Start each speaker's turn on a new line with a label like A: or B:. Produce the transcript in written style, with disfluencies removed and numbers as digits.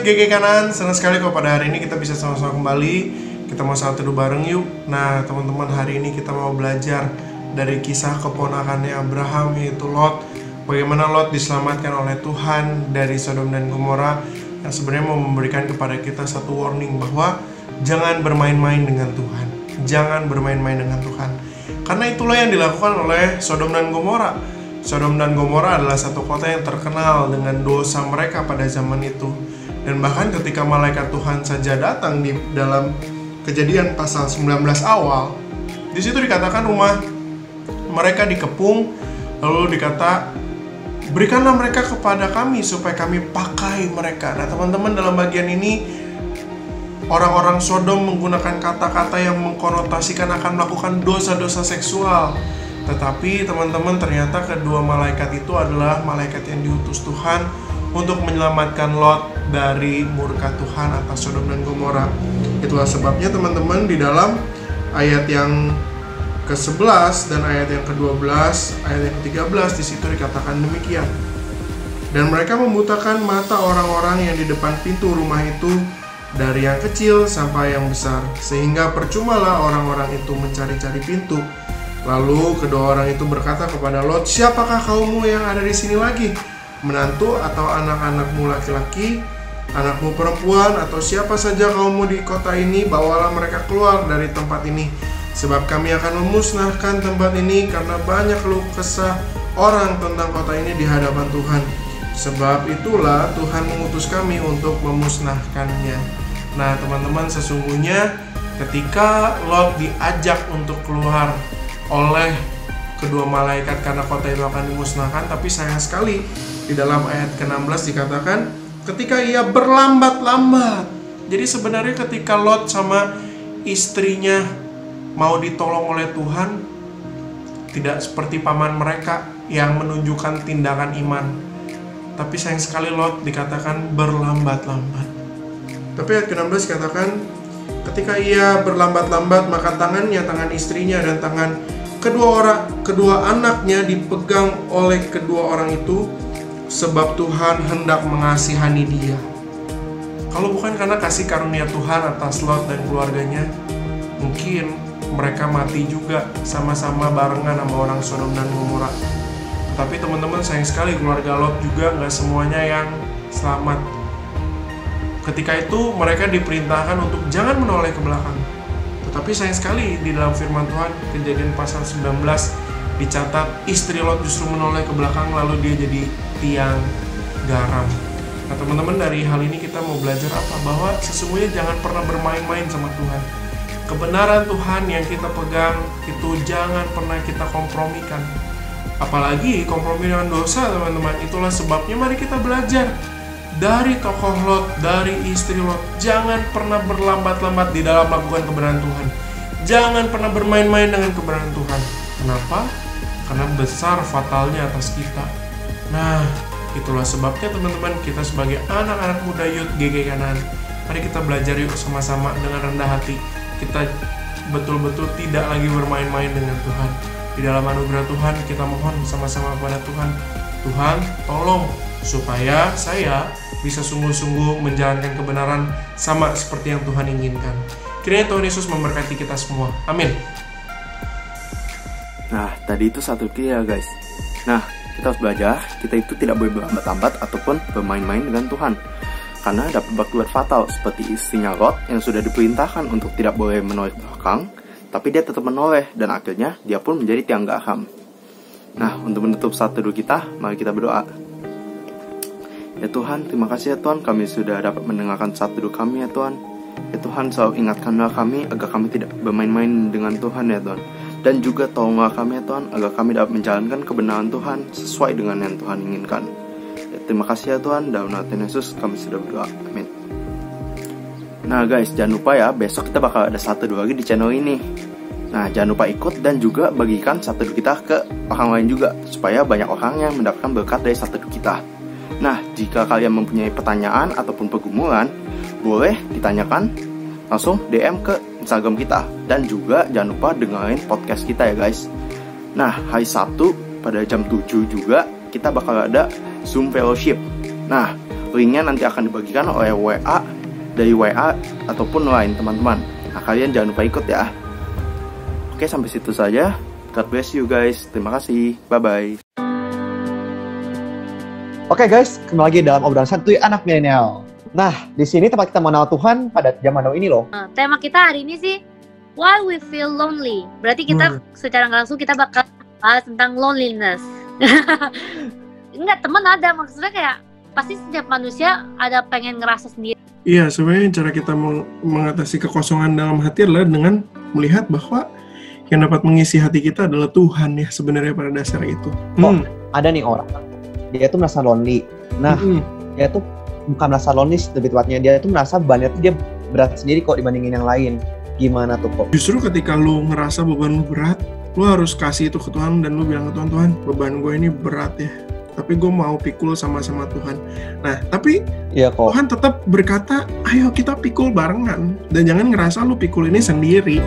A: GG Kanan, senang sekali kalau pada hari ini kita bisa sama-sama kembali. Kita mau saat teduh bareng yuk. Nah teman-teman, hari ini kita mau belajar dari kisah keponakannya Abraham, yaitu Lot. Bagaimana Lot diselamatkan oleh Tuhan dari Sodom dan Gomora, yang sebenarnya mau memberikan kepada kita satu warning bahwa jangan bermain-main dengan Tuhan. Jangan bermain-main dengan Tuhan. Karena itulah yang dilakukan oleh Sodom dan Gomora. Sodom dan Gomora adalah satu kota yang terkenal dengan dosa mereka pada zaman itu. Dan bahkan ketika malaikat Tuhan saja datang di dalam Kejadian pasal 19 awal, di situ dikatakan rumah mereka dikepung, lalu dikata, berikanlah mereka kepada kami supaya kami pakai mereka. Nah teman-teman, dalam bagian ini orang-orang Sodom menggunakan kata-kata yang mengkonotasikan akan melakukan dosa-dosa seksual. Tetapi teman-teman, ternyata kedua malaikat itu adalah malaikat yang diutus Tuhan untuk menyelamatkan Lot dari murka Tuhan atas Sodom dan Gomora. Itulah sebabnya teman-teman, di dalam ayat yang ke-11 dan ayat yang ke-12, ayat yang ke-13 di situ dikatakan demikian. Dan mereka membutakan mata orang-orang yang di depan pintu rumah itu, dari yang kecil sampai yang besar, sehingga percumalah orang-orang itu mencari-cari pintu. Lalu kedua orang itu berkata kepada Lot, siapakah kaummu yang ada di sini lagi? Menantu atau anak-anakmu laki-laki, anakmu perempuan, atau siapa saja kaummu di kota ini, bawalah mereka keluar dari tempat ini, sebab kami akan memusnahkan tempat ini karena banyak keluh kesah orang tentang kota ini di hadapan Tuhan. Sebab itulah Tuhan mengutus kami untuk memusnahkannya. Nah teman-teman, sesungguhnya ketika Lot diajak untuk keluar oleh kedua malaikat karena kota itu akan dimusnahkan, tapi sayang sekali di dalam ayat ke-16 dikatakan ketika ia berlambat-lambat. Jadi sebenarnya ketika Lot sama istrinya mau ditolong oleh Tuhan, tidak seperti paman mereka yang menunjukkan tindakan iman, tapi sayang sekali Lot dikatakan berlambat-lambat. Tapi ayat ke-16 dikatakan ketika ia berlambat-lambat, maka tangannya, tangan istrinya, dan tangan kedua anaknya dipegang oleh kedua orang itu, sebab Tuhan hendak mengasihani dia. Kalau bukan karena kasih karunia Tuhan atas Lot dan keluarganya, mungkin mereka mati juga sama-sama barengan sama orang Sodom dan Gomora. Tapi teman-teman, sayang sekali keluarga Lot juga nggak semuanya yang selamat. Ketika itu mereka diperintahkan untuk jangan menoleh ke belakang. Tetapi sayang sekali di dalam firman Tuhan, Kejadian pasal 19 dicatat istri Lot justru menoleh ke belakang, lalu dia jadi tiang garam. Nah teman-teman, dari hal ini kita mau belajar apa? Bahwa sesungguhnya jangan pernah bermain-main sama Tuhan. Kebenaran Tuhan yang kita pegang itu jangan pernah kita kompromikan. Apalagi kompromi dengan dosa, teman-teman. Itulah sebabnya mari kita belajar dari tokoh Lot, dari istri Lot. Jangan pernah berlambat-lambat di dalam melakukan kebenaran Tuhan. Jangan pernah bermain-main dengan kebenaran Tuhan. Kenapa? Karena besar fatalnya atas kita. Nah, itulah sebabnya teman-teman, kita sebagai anak-anak muda Youth GG Kanan, mari kita belajar yuk sama-sama dengan rendah hati. Kita betul-betul tidak lagi bermain-main dengan Tuhan. Di dalam anugerah Tuhan, kita mohon sama-sama kepada Tuhan. Tuhan, tolong supaya saya bisa sungguh-sungguh menjalankan kebenaran sama seperti yang Tuhan inginkan. Kiranya Tuhan Yesus memberkati kita semua. Amin.
B: Nah, tadi itu satu ya guys. Nah, kita harus belajar, kita itu tidak boleh berlambat-lambat ataupun bermain-main dengan Tuhan. Karena dapat berakibat fatal seperti istrinya Lot yang sudah diperintahkan untuk tidak boleh menoleh ke belakang, tapi dia tetap menoleh dan akhirnya dia pun menjadi tiang garam. Nah, untuk menutup saat teduh kita, mari kita berdoa. Ya Tuhan, terima kasih ya Tuhan, kami sudah dapat mendengarkan saat teduh kami ya Tuhan. Ya Tuhan, selalu ingatkanlah kami agar kami tidak bermain-main dengan Tuhan ya Tuhan. Dan juga tolonglah kami ya Tuhan, agar kami dapat menjalankan kebenaran Tuhan sesuai dengan yang Tuhan inginkan. Ya, terima kasih ya Tuhan, dalam nama Tuhan Yesus kami sudah berdoa, amin. Nah guys, jangan lupa ya, besok kita bakal ada saat teduh lagi di channel ini. Nah jangan lupa ikut dan juga bagikan saat teduh kita ke orang lain juga, supaya banyak orang yang mendapatkan berkat dari saat teduh kita. Nah, jika kalian mempunyai pertanyaan ataupun pergumulan, boleh ditanyakan langsung DM ke Instagram kita. Dan juga jangan lupa dengerin podcast kita ya guys. Nah, hari Sabtu pada jam 7 juga kita bakal ada Zoom Fellowship. Nah, Linknya nanti akan dibagikan oleh WA, dari WA ataupun lain teman-teman. Nah, kalian jangan lupa ikut ya. Oke, sampai situ saja. God bless you guys. Terima kasih. Bye-bye.
C: Oke guys, kembali lagi dalam obrolan santuy anak milenial. Nah, di sini tempat kita mengenal Tuhan pada zaman now ini loh.
D: Tema kita hari ini sih Why We Feel Lonely. Berarti kita secara nggak langsung kita bakal bahas tentang loneliness. Enggak, teman ada, maksudnya kayak pasti setiap manusia ada pengen ngerasa sendiri.
A: Iya, sebenarnya cara kita mengatasi kekosongan dalam hati adalah dengan melihat bahwa yang dapat mengisi hati kita adalah Tuhan ya sebenarnya pada dasar itu.
C: Ada nih orang, dia tuh merasa lonely. Nah, dia tuh bukan merasa lonely lebih tepatnya, dia tuh merasa bebannya tuh dia berat sendiri kok dibandingin yang lain. Gimana tuh kok?
A: Justru ketika lu ngerasa beban lu berat, lu harus kasih itu ke Tuhan dan lu bilang ke Tuhan, Tuhan, beban gue ini berat ya, tapi gue mau pikul sama-sama Tuhan. Nah, tapi Tuhan tetap berkata, ayo kita pikul barengan, dan jangan ngerasa lu pikul ini sendiri.